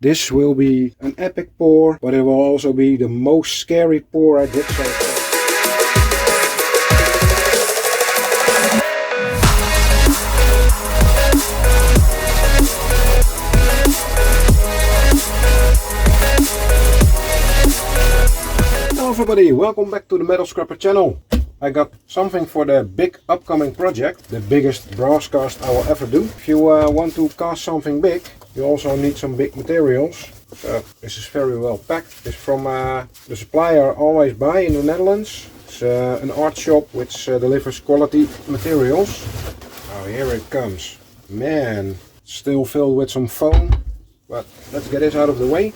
This will be an epic pour, but it will also be the most scary pour I did so far. Hello everybody, welcome back to the Metal Scrapper channel. I got something for the big upcoming project, the biggest brass cast I will ever do. If you want to cast something big, you also need some big materials. This is very well packed. It's from the supplier I always buy in the Netherlands. It's an art shop which delivers quality materials. Oh, here it comes. Man, still filled with some foam, but let's get this out of the way.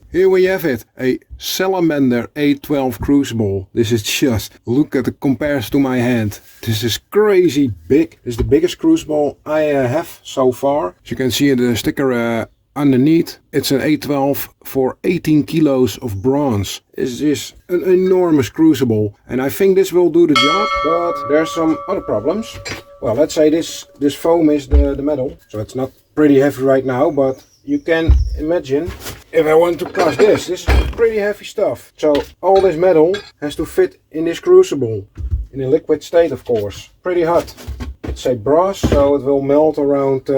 Here we have it, a Salamander A12 crucible. This is just, look at it compares to my hand. This is crazy big. This is the biggest crucible I have so far. As you can see in the sticker underneath, it's an A12 for 18 kilos of bronze. This is an enormous crucible and I think this will do the job, but there's some other problems. Well, let's say this foam is the metal, so it's not pretty heavy right now, but you can imagine if I want to cast this is pretty heavy stuff. So all this metal has to fit in this crucible, in a liquid state of course. Pretty hot. It's a brass, so it will melt around,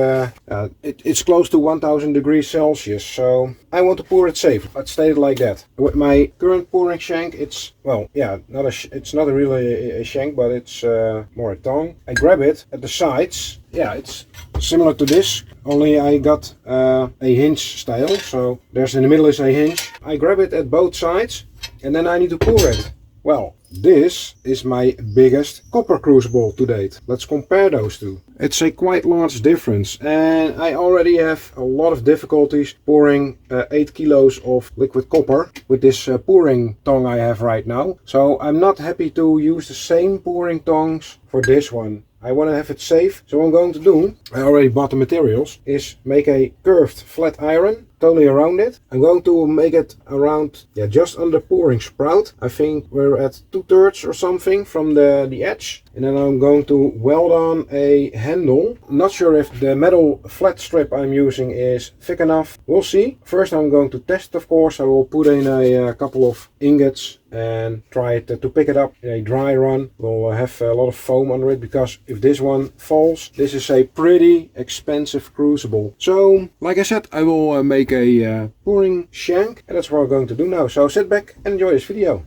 it's close to 1000 degrees Celsius. So I want to pour it safe, let's state it like that. With my current pouring shank, it's, well, yeah, it's not really a shank, but it's more a tong. I grab it at the sides. Yeah, it's similar to this, only I got a hinge style, so there's in the middle is a hinge. I grab it at both sides and then I need to pour it. Well, this is my biggest copper crucible to date. Let's compare those two. It's a quite large difference and I already have a lot of difficulties pouring 8 kilos of liquid copper with this pouring tong I have right now. So I'm not happy to use the same pouring tongs for this one. I want to have it safe, so what I'm going to do, I already bought the materials, is make a curved flat iron totally around it. I'm going to make it around, yeah, just under pouring sprout. I think we're at 2/3 or something from the edge. And then I'm going to weld on a handle. Not sure if the metal flat strip I'm using is thick enough. We'll see. First I'm going to test, of course. I will put in a couple of ingots and try it to pick it up in a dry run. We'll have a lot of foam under it because if this one falls, this is a pretty expensive crucible. So, like I said, I will make a pouring shank and that's what we're going to do now. So sit back and enjoy this video.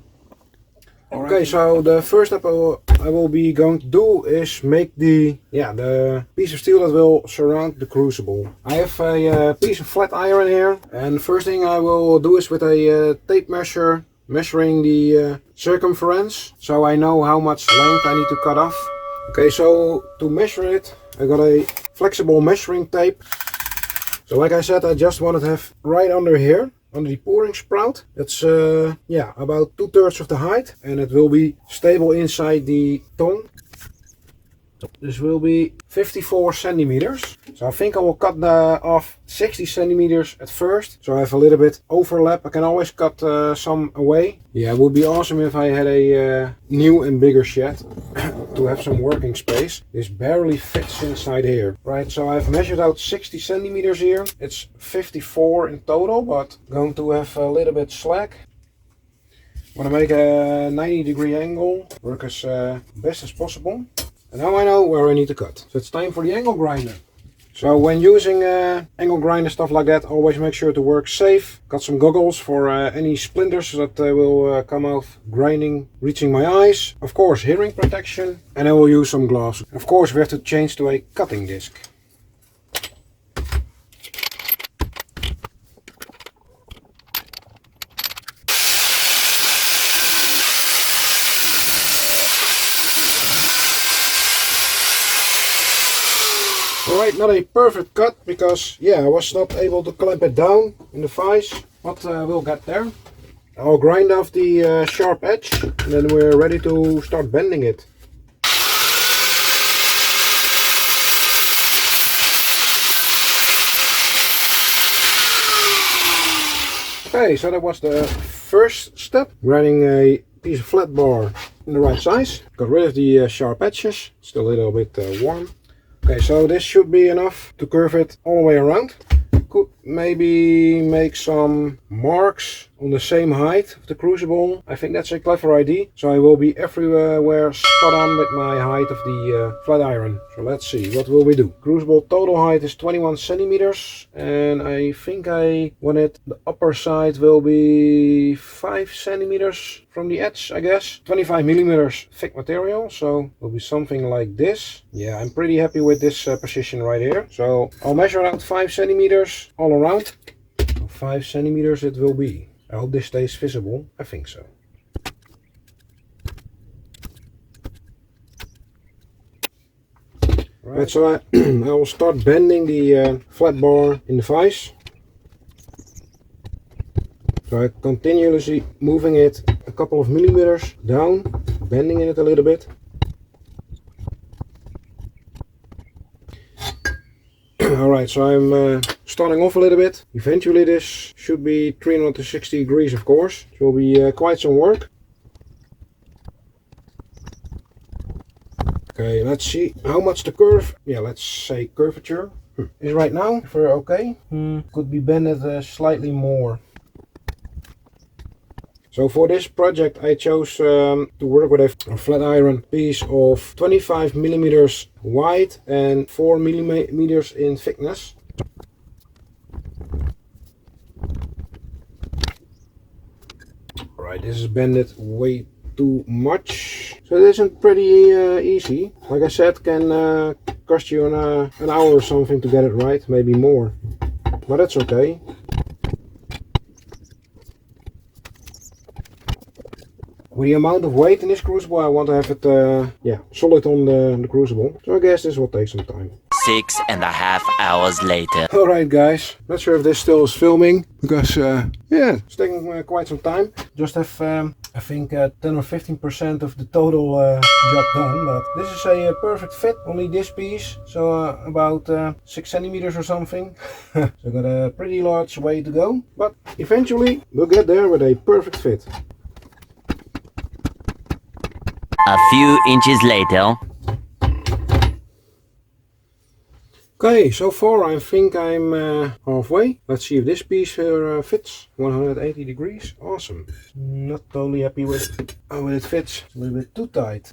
Okay, so the first step I will be going to do is make the piece of steel that will surround the crucible. I have a piece of flat iron here, and the first thing I will do is with a tape measure measuring the circumference, so I know how much length I need to cut off. Okay, so to measure it, I got a flexible measuring tape. So like I said, I just want to have right under here, under the pouring sprout. It's about 2/3 of the height, and it will be stable inside the tong. This will be 54 centimeters. So I think I will cut off 60 centimeters at first, so I have a little bit overlap. I can always cut some away. Yeah, it would be awesome if I had a new and bigger shed to have some working space. This barely fits inside here. Right, so I've measured out 60 centimeters here. It's 54 in total, but I'm going to have a little bit slack. I want to make a 90-degree angle, work as best as possible. And now I know where I need to cut. So it's time for the angle grinder. So when using angle grinder, stuff like that, always make sure to work safe. Got some goggles for any splinters that will come out grinding, reaching my eyes. Of course, hearing protection. And I will use some gloves. Of course, we have to change to a cutting disc. Alright, not a perfect cut because, yeah, I was not able to clamp it down in the vise, but we'll get there. I'll grind off the sharp edge and then we're ready to start bending it. Okay, so that was the first step, grinding a piece of flat bar in the right size. Got rid of the sharp edges, still a little bit warm. Okay, so this should be enough to curve it all the way around. maybe make some marks on the same height of the crucible. I think that's a clever idea. So I will be everywhere spot on with my height of the flat iron. So let's see, what will we do? Crucible total height is 21 centimeters, and I think I want it, the upper side will be 5 centimeters from the edge, I guess. 25 millimeters thick material, so will be something like this. Yeah, I'm pretty happy with this position right here. So I'll measure out 5 centimeters all around. So 5 centimeters it will be. I hope this stays visible. I think so. Right, so I will start bending the flat bar in the vise. So I continuously moving it a couple of millimeters down, bending it a little bit. Alright, so I'm starting off a little bit. Eventually this should be 360 degrees, of course. It will be quite some work. Okay, let's see how much the curve, yeah, let's say curvature is right now. If we're okay, could be bended slightly more. So for this project I chose to work with a flat iron piece of 25 millimeters wide and 4 millimeters in thickness. Alright, this is bended way too much. So it isn't pretty easy. Like I said, can cost you an hour or something to get it right, maybe more. But that's okay. With the amount of weight in this crucible, I want to have it yeah, solid on the crucible. So I guess this will take some time. 6.5 hours later. Alright guys, not sure if this still is filming, because yeah, it's taking quite some time. Just have I think 10 or 15% of the total job done, but this is a perfect fit, only this piece, so about 6 centimeters or something. So got a pretty large way to go, but eventually we'll get there with a perfect fit. A few inches later. Okay, so far I think I'm halfway. Let's see if this piece here fits. 180 degrees, awesome. Not totally happy with how it fits. It's a little bit too tight.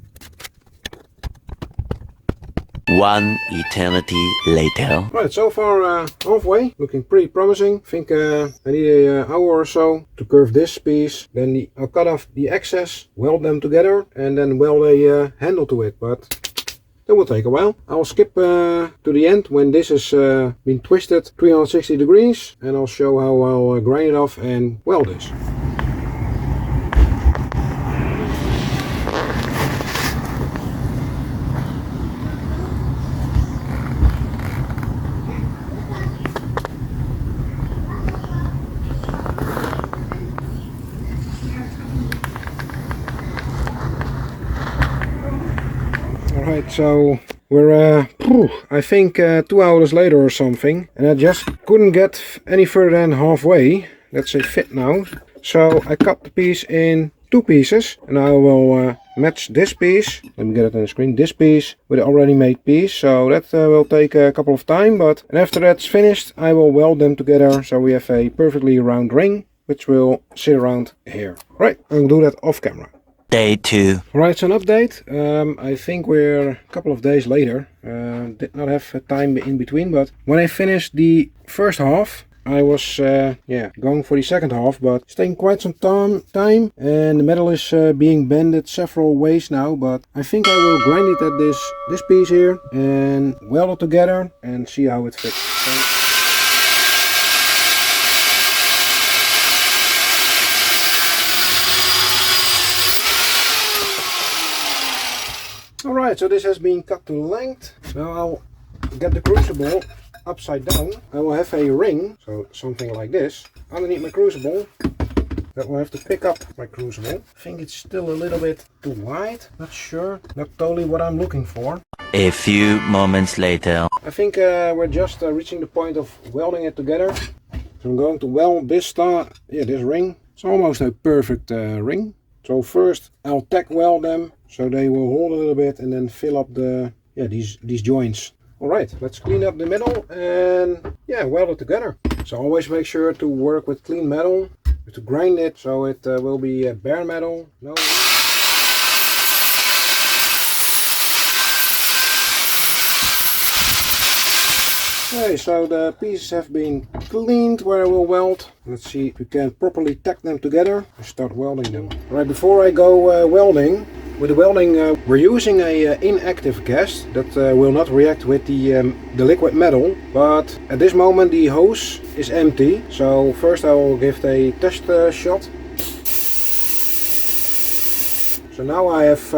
1 eternity later. Right, so far halfway, looking pretty promising. I think I need an hour or so to curve this piece. Then I'll cut off the excess, weld them together, and then weld a handle to it. But that will take a while. I'll skip to the end when this has been twisted 360 degrees, and I'll show how I'll grind it off and weld this. Alright, so we're I think 2 hours later or something, and I just couldn't get any further than halfway. That's a fit now. So I cut the piece in 2 pieces, and I will match this piece. Let me get it on the screen. This piece with the already made piece. So that will take a couple of time, but and after that's finished, I will weld them together so we have a perfectly round ring, which will sit around here. Right, I'll do that off camera. Day 2. Right, so an update. I think we're a couple of days later. Did not have time in between, but when I finished the first half, I was yeah, going for the second half, but it's taking quite some time, and the metal is being bended several ways now. But I think I will grind it at this piece here and weld it together and see how it fits. So, alright, so this has been cut to length. Now I'll get the crucible upside down. I will have a ring, so something like this, underneath my crucible. That will have to pick up my crucible. I think it's still a little bit too wide. Not sure. Not totally what I'm looking for. A few moments later. I think we're just reaching the point of welding it together. So I'm going to weld this this ring. It's almost a perfect ring. So first I'll tack weld them so they will hold a little bit, and then fill up the these joints. Alright, let's clean up the middle and yeah, weld it together. So always make sure to work with clean metal, to grind it so it will be bare metal. No. Okay, so the pieces have been cleaned where I will weld. Let's see if we can properly tack them together and start welding them. Right, before I go welding, with the welding we're using a inactive gas that will not react with the liquid metal, but at this moment the hose is empty. So first I will give it a test shot. So now I have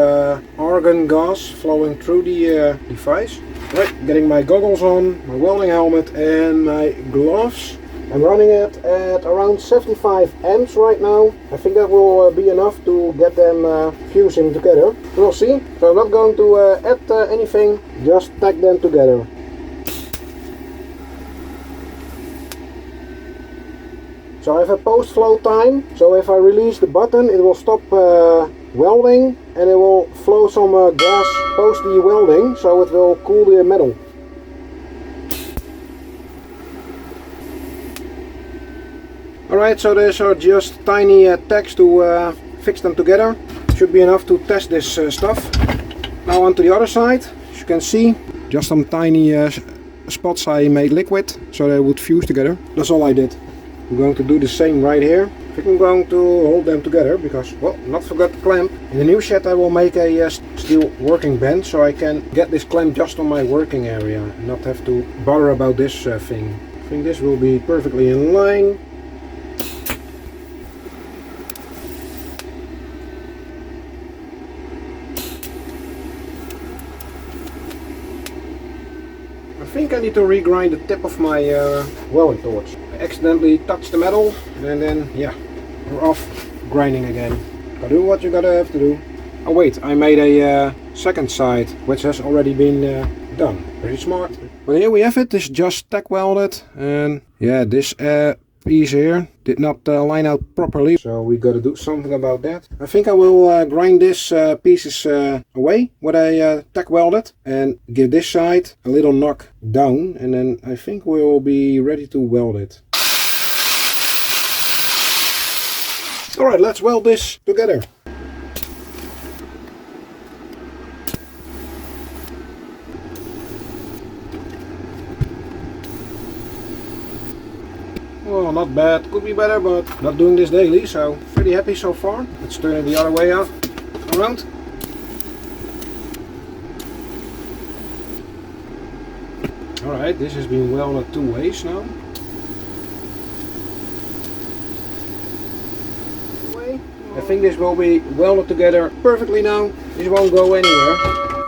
argon gas flowing through the device. Right, getting my goggles on, my welding helmet and my gloves. I'm running it at around 75 amps right now. I think that will be enough to get them fusing together. We'll see. So I'm not going to add anything, just tack them together. So I have a post flow time. So if I release the button, it will stop welding and it will flow some gas post the welding, so it will cool the metal. Alright, so these are just tiny tacks to fix them together. Should be enough to test this stuff. Now on to the other side. As you can see, just some tiny spots I made liquid so they would fuse together. That's all I did. I'm going to do the same right here. I think I'm going to hold them together because, well, not forget the clamp. In the new shed I will make a steel working bench so I can get this clamp just on my working area and not have to bother about this thing. I think this will be perfectly in line. I think I need to regrind the tip of my welding torch. I accidentally touched the metal and then, yeah, we're off grinding again. Gotta do what you gotta have to do. Oh wait, I made a second side which has already been done. Pretty smart. Well, here we have it. This is just tack welded, and yeah, this piece here did not line out properly, so we gotta do something about that. I think I will grind this pieces away what I tack welded and give this side a little knock down, and then I think we will be ready to weld it. Alright, let's weld this together. Well, not bad, could be better, but not doing this daily, so pretty happy so far. Let's turn it the other way out, around. Alright, this has been welded two ways now. I think this will be welded together perfectly now. This won't go anywhere.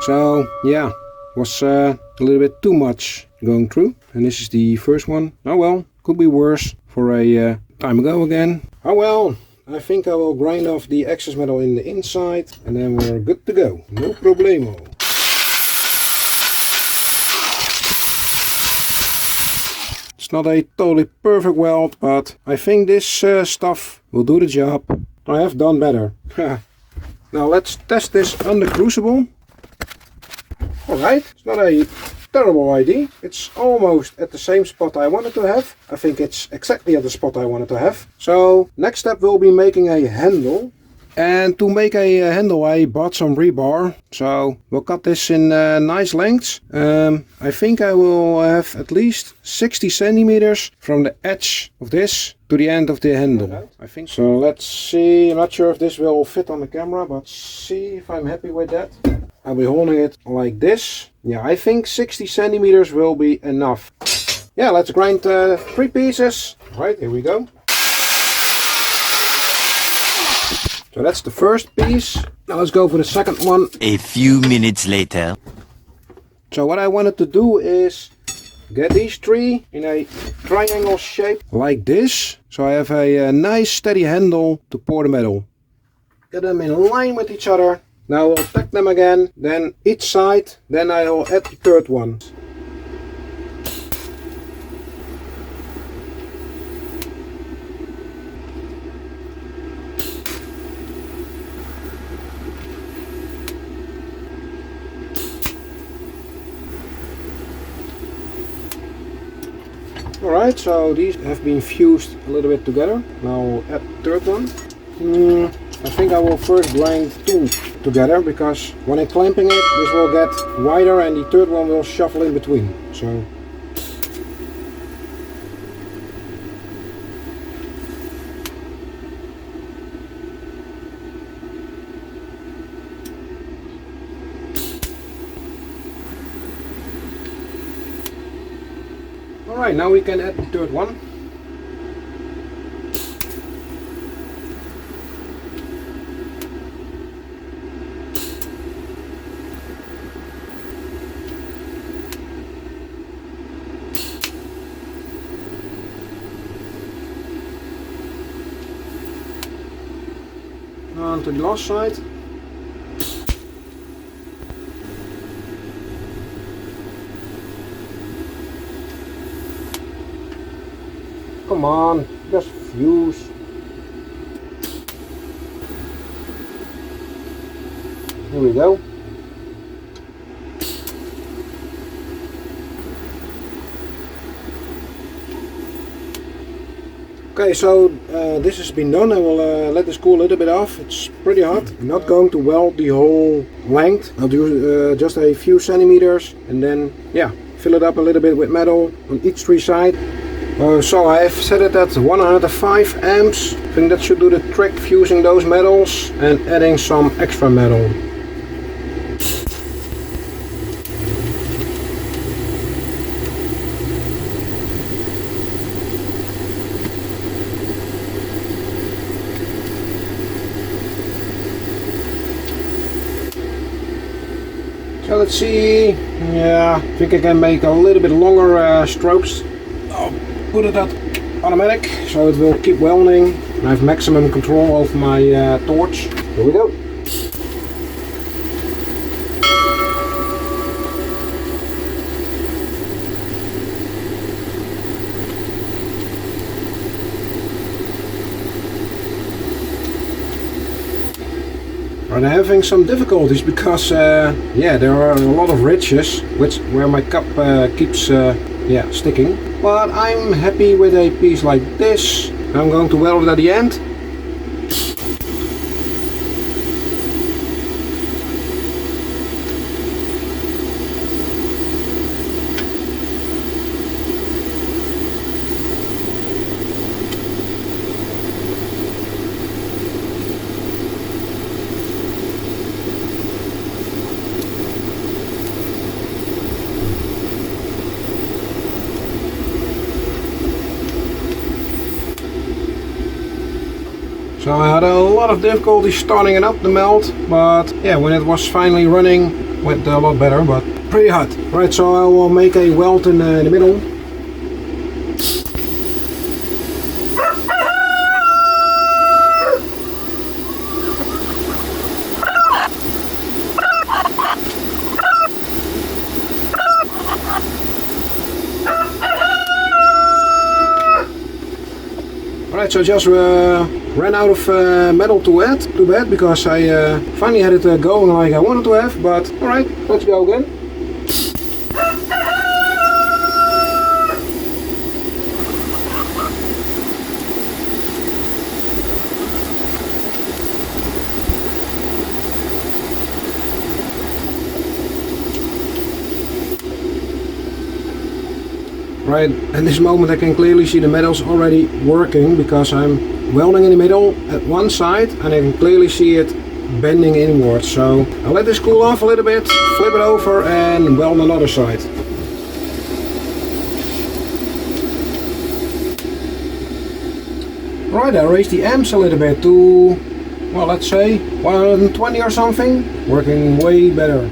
So yeah, was a little bit too much going through. And this is the first one. Oh well, could be worse for a time ago again. Oh well, I think I will grind off the excess metal in the inside and then we're good to go. No problemo. It's not a totally perfect weld, but I think this stuff will do the job. I have done better. Now let's test this on the crucible. Alright, it's not a terrible idea. It's almost at the same spot I wanted to have. I think it's exactly at the spot I wanted to have. So next step will be making a handle. And to make a handle I bought some rebar. So we'll cut this in nice lengths. I think I will have at least 60 centimeters from the edge of this to the end of the handle. I think so. Let's see. I'm not sure if this will fit on the camera, but see if I'm happy with that. I'll be holding it like this. Yeah, I think 60 centimeters will be enough. Yeah, let's grind 3 pieces. Right, here we go. So that's the first piece. Now let's go for the second one. A few minutes later. So what I wanted to do is get these 3 in a triangle shape like this. So I have a nice steady handle to pour the metal. Get them in line with each other. Now I'll tack them again, then each side, then I'll add the third one. Alright. Alright, so these have been fused a little bit together. Now I'll add the third one. I think I will first grind two together, because when I'm clamping it, this will get wider and the third one will shuffle in between. So alright, now we can add the third one. On to the last side. Come on, just fuse. Here we go. Okay, so this has been done. I will let this cool a little bit off. It's pretty hot. I'm not going to weld the whole length. I'll do just a few centimeters and then, yeah, fill it up a little bit with metal on each three sides. So I have set it at 105 amps. I think that should do the trick, fusing those metals and adding some extra metal. So let's see, yeah, I think I can make a little bit longer strokes. I'll put it at automatic, so it will keep welding. I have maximum control over my torch. Here we go. I'm having some difficulties because yeah, there are a lot of ridges where my cup keeps yeah, sticking. But I'm happy with a piece like this. I'm going to weld it at the end. So I had a lot of difficulty starting it up, the melt, but yeah, when it was finally running, it went a lot better, but pretty hot. Right, so I will make a weld in the middle. Alright, so I just ran out of metal to add. Too bad, because I finally had it going like I wanted to have, but alright, let's go again. Right, at this moment I can clearly see the metals already working, because I'm welding in the middle at one side and I can clearly see it bending inwards. So I'll let this cool off a little bit, flip it over and weld on the other side. Right, I raised the amps a little bit to, well, let's say 120 or something, working way better.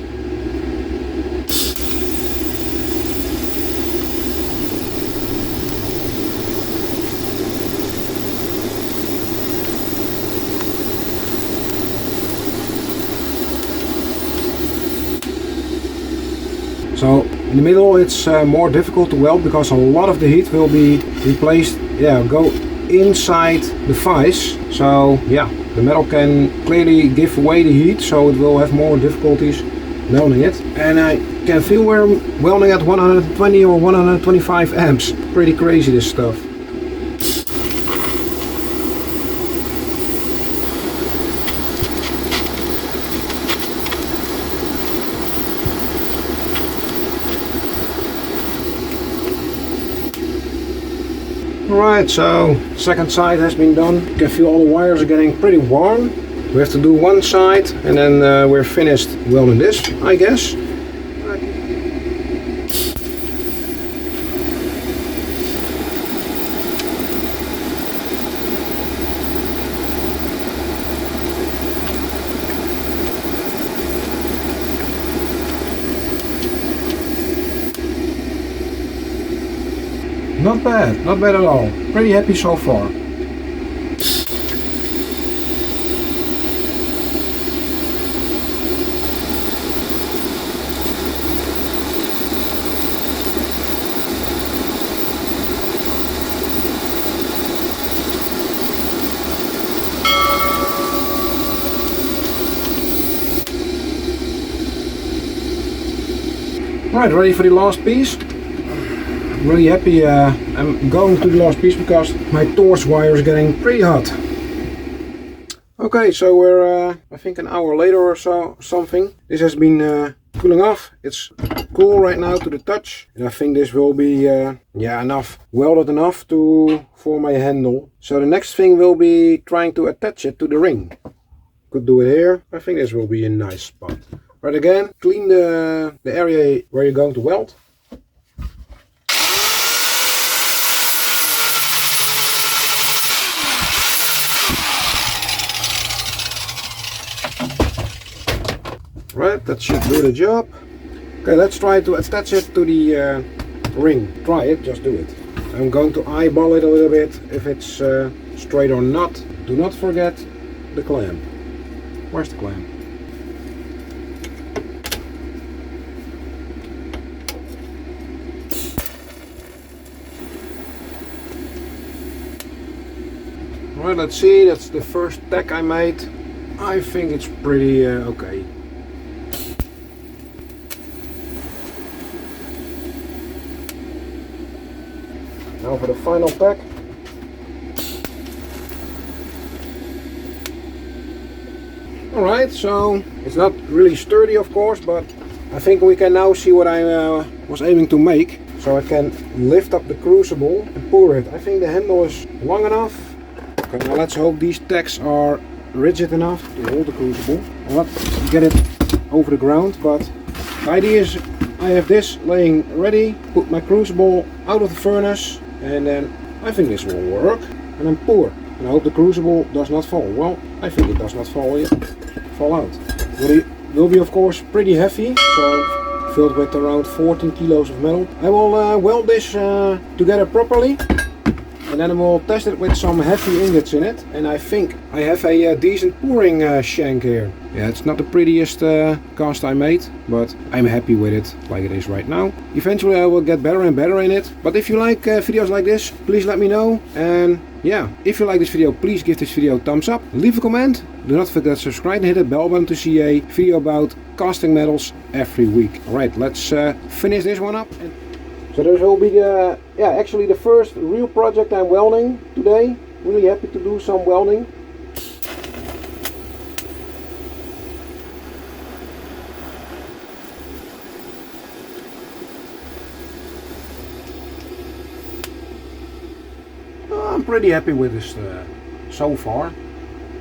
So in the middle it's more difficult to weld, because a lot of the heat will be replaced, yeah, go inside the vise. So yeah, the metal can clearly give away the heat, so it will have more difficulties welding it. And I Can feel we're welding at 120 or 125 amps. Pretty crazy, this stuff. Alright, so second side has been done. You can feel all the wires are getting pretty warm. We have to do one side and then we're finished welding this, I guess. Not bad at all. Pretty happy so far. Right, ready for the last piece. Really happy I'm going to the last piece because my torch wire is getting pretty hot. Okay, so we're I think an hour later or so, something. This has been cooling off. It's cool right now to the touch, and I think this will be yeah, enough, welded enough for my handle. So the next thing will be trying to attach it to the ring. Could do it here. I think this will be a nice spot. Right, again, clean the area where you're going to weld. Right, that should do the job. Okay, let's try to attach it to the ring. Try it, just do it. I'm going to eyeball it a little bit if it's straight or not. Do not forget the clamp. Where's the clamp? Alright, let's see, that's the first tack I made. I think it's pretty okay. Now for the final tack. Alright, so it's not really sturdy of course, but I think we can now see what I was aiming to make. So I can lift up the crucible and pour it. I think the handle is long enough. Okay, now let's hope these tacks are rigid enough to hold the crucible. I'll not get it over the ground, but the idea is I have this laying ready, put my crucible out of the furnace, and then I think this will work, and then pour. And I hope the crucible does not fall. Well, I think it does not fall out. It will be of course pretty heavy, so filled with around 14 kilos of metal. I will weld this together properly, and then we'll test it with some heavy ingots in it. And I think I have a decent pouring shank here. Yeah, it's not the prettiest cast I made, but I'm happy with it like it is right now. Eventually I will get better and better in it. But if you like videos like this, please let me know. And yeah, if you like this video, please give this video a thumbs up. Leave a comment. Do not forget to subscribe and hit the bell button to see a video about casting metals every week. Alright, let's finish this one up. So this will be the, actually the first real project I'm welding today. Really happy to do some welding. I'm pretty happy with this so far.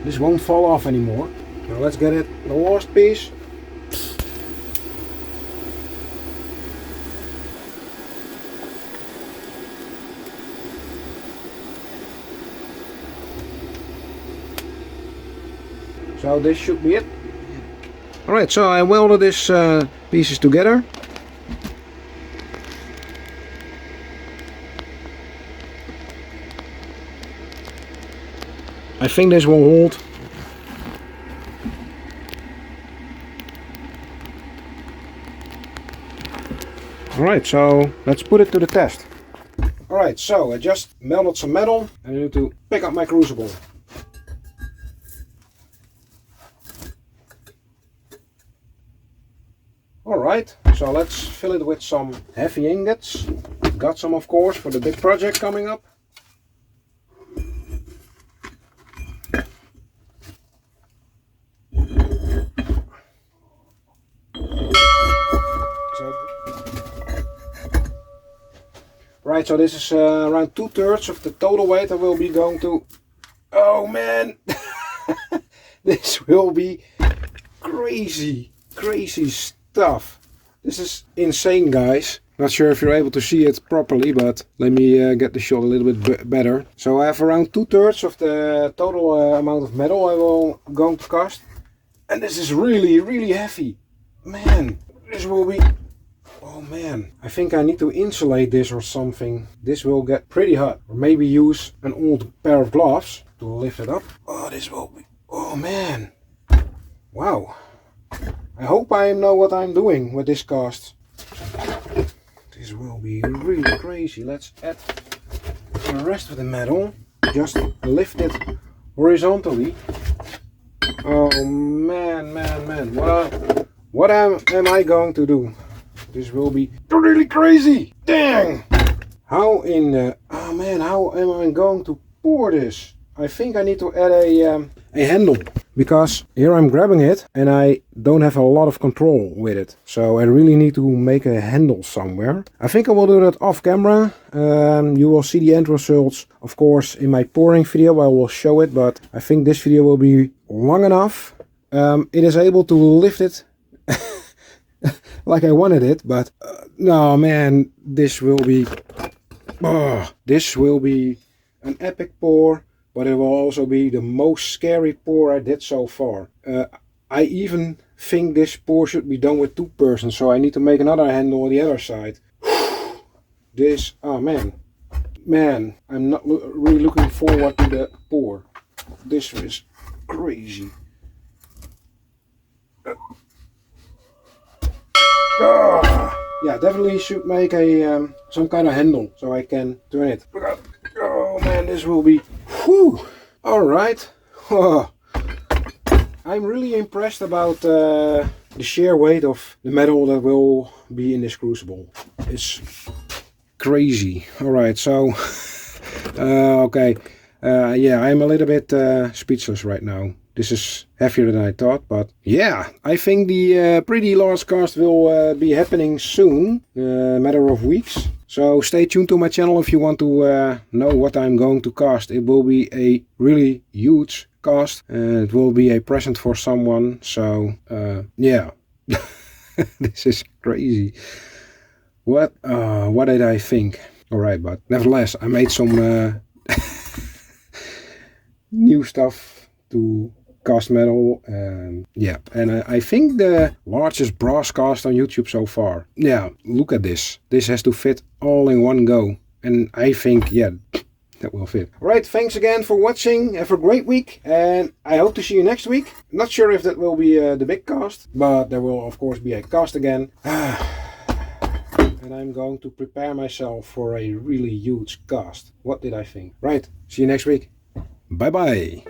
This won't fall off anymore. Now let's get it, the last piece. So this should be it. Alright, so I welded these pieces together. I think this will hold. Alright, so let's put it to the test. Alright, so I just melted some metal and I need to pick up my crucible. Alright, so let's fill it with some heavy ingots. Got some, of course, for the big project coming up. Right, so this is around 2/3 of the total weight I will be going to... Oh man! This will be crazy stuff. This is insane, guys. Not sure if you're able to see it properly, but let me get the shot a little bit better. So I have around 2/3 of the total amount of metal I will going to cast. And this is really heavy. Man, this will be... Oh man, I think I need to insulate this or something. This will get pretty hot. Or maybe use an old pair of gloves to lift it up. Oh, this will be... Oh man. Wow. I hope I know what I'm doing with this cast. This will be really crazy. Let's add the rest of the metal. Just lift it horizontally. Oh man. What am I going to do? This will be really crazy. Dang! How in the... Oh man, how am I going to pour this? I think I need to add a handle. Because here I'm grabbing it and I don't have a lot of control with it. So I really need to make a handle somewhere. I think I will do that off camera. You will see the end results, of course, in my pouring video. I will show it, but I think this video will be long enough. It is able to lift it like I wanted it, but no man, this will be... this will be an epic pour. But it will also be the most scary pour I did so far. I even think this pour should be done with 2 persons, so I need to make another handle on the other side. This, oh man. Man, I'm not really looking forward to the pour. This is crazy. Yeah, definitely should make a some kind of handle so I can turn it. Oh man, this will be... Whew! Alright. Oh. I'm really impressed about the sheer weight of the metal that will be in this crucible. It's crazy. Alright, so... okay. Yeah, I'm a little bit speechless right now. This is heavier than I thought, but yeah, I think the pretty large cast will be happening soon, matter of weeks. So stay tuned to my channel if you want to know what I'm going to cast. It will be a really huge cast. It will be a present for someone. So yeah, this is crazy. What did I think? Alright, but nevertheless, I made some new stuff to cast metal. Yeah, and I think the largest brass cast on YouTube so far. Yeah, look at this. This has to fit all in one go. And I think, yeah, that will fit. Alright, thanks again for watching. Have a great week. And I hope to see you next week. Not sure if that will be the big cast. But there will, of course, be a cast again. And I'm going to prepare myself for a really huge cast. What did I think? Right, see you next week. Bye bye.